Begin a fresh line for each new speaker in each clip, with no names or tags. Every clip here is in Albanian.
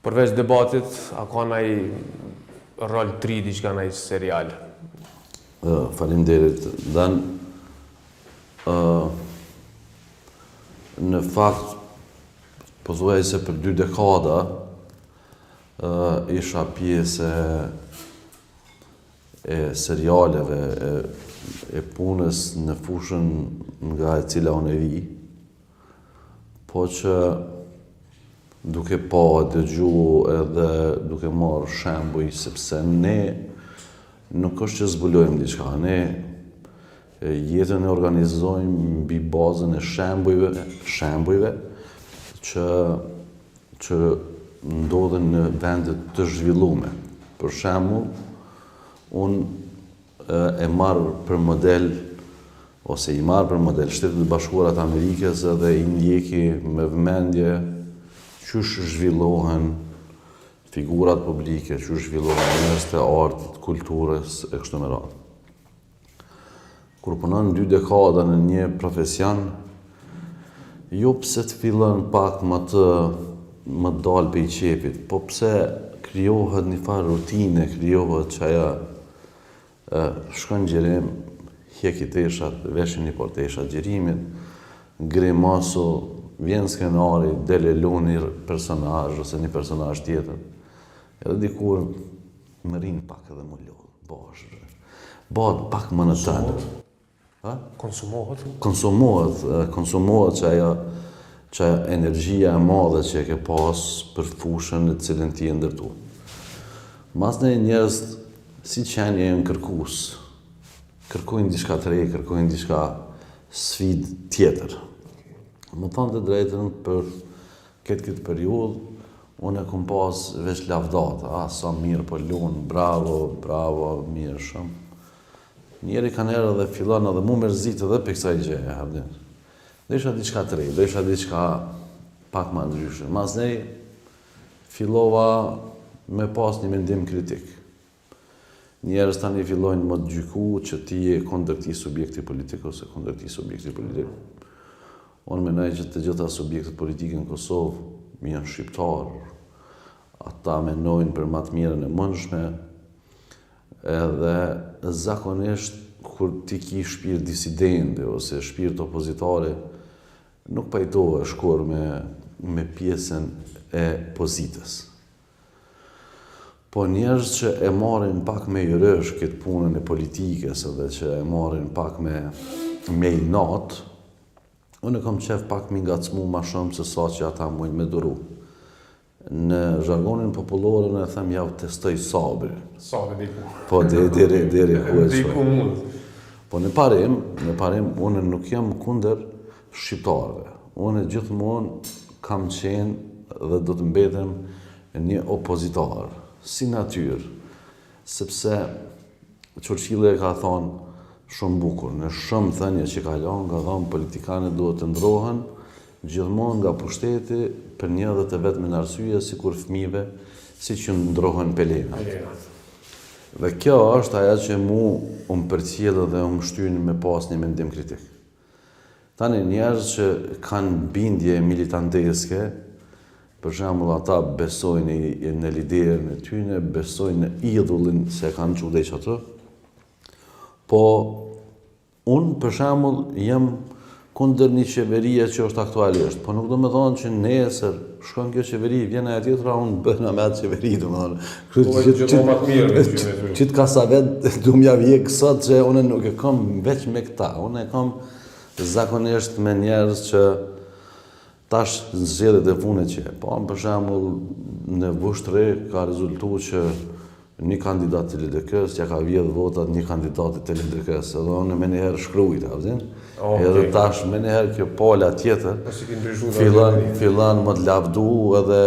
Përveç debatit, a ka ndaj rol të ri diçka ndaj serial?
Faleminderit. Dan, në fakt, po thuaj se për 2 dekada isha pjesë e serialeve, e punës në fushën nga e cila unë e vi, po që duke pa dëgju edhe duke marrë shembuj, sepse ne nuk është që zbulojmë diçka, ne jetën e organizojmë mbi bazën e shembujve që ndodhen në vende të zhvilluara. Për shembull, unë e marr për model ose i marr për model Shtetet e Bashkuara të Amerikës edhe i ndjeki me vëmendje qysh zhvillohen figurat publike, qysh zhvillohen njerëz të artit, kulturës e kështu me radhë. Kur punon 2 dekada në një profesion, jo pse të fillon pak më dal pe i qepit, po pse krijohet një farë rutine, krijohet që aja shkon gjerim, hjek i teshat, veshin një por teshat gjerimit, grimasu, vjen skenari, dele luni personazh ose një personazh tjetër. Edhe dikur më rinë pak edhe më lodh, bëhet pak më në tënë.
Konsumohet?
Konsumohet që energjia e madhe që e ke pas për fushën në cilën ti e ndërtu. Mas ne njerëz si qenje e në kërkojnë diçka të re, kërkojnë diçka sfidë tjetër. Më thonë të drejtën, për këtë periudhë, unë e kom pas veç lavdata, sa mirë po lunë, bravo, mirë shumë. Njeri ka njerë dhe fillon edhe mu mërzit edhe për kësaj gjeje, Hardin. Dhe isha diçka të re, dhe isha diçka pak ma ndryshme. Mas nej, fillova me pas një mendim kritik. Njerëz tani fillojnë më të gjyku që ti je kundër këtij subjekti politik ose kundër këtij subjekti politik. Unë menoj që të gjitha subjektet politike në Kosovë janë shqiptar, ata menojnë për më të mirën e mundshme, edhe zakonisht kur ti ki shpirt disidente ose shpirt opozitare, nuk pajtohe shkor me pjesën e pozitës. Po njerëz që e marrin pak me jërësh këtë punën e politikës edhe që e marrin pak me inat, unë e kam qef pak mi ngacmu ma shumë se sa që ata mujnë me duru. Në zhargonin popullore në e them javë testoj sabri.
Sabri diku.
Po, deri ku e
diku mund.
Po në parim, unë nuk jam kunder shqiptarëve. Unë gjithmonë kam qenë dhe do të mbetem një opozitar, si natyrë, sepse Churchill e ka thonë shumë bukur, në shumë thënie që kalon, ka thonë politikanët duhet të ndrohen gjithmonë nga pushteti për një dhe të vetmen arsye, si kur fëmijëve, si që ndrohen pelena. Dhe kjo është aja që mu më përcjellë dhe më shtynë me pas një mendim kritik. Tani njerëz që kanë bindje militanteske, për shembull ata besojnë në liderën e tyre, besojnë në idhullin se kanë çudej ato. Po unë për shembull jam kundër një qeverie që është aktualisht, po nuk do me thonë që nesër shkon kjo qeveri, vjen ajo tjetra, unë bëna me atë qeveri, do me thonë.
Po e gjithmonë më të mirë.
Qitë kasavet du m'ja vjek sot që unë nuk e kam veç me këta, unë e kam zakonisht me njerëz që tash zgjedhjet e funit që po për shembull në Vushtre ka rezultuar që një kandidat të LDK-s ja ka vjedh votat një kandidatit të LDK-s, edhe unë me njëherë shkrujt, edhe tash me njëherë kjo pala tjetër, fillan më të lavdu edhe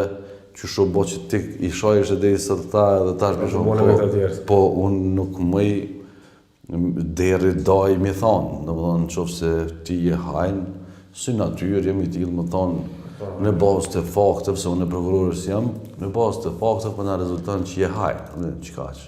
që shubo që ti i shojsh e dhe i sot ta edhe tash për shumë, po unë nuk mëj deri daj mi thonë, në më thonë qofë se ti je hajnë, si natyrë jemi t'ilë më thonë, në bazë të fakteve, se unë e prokurorës jam, në bazë të fakteve për në rezulton që je hajnë, që kaq.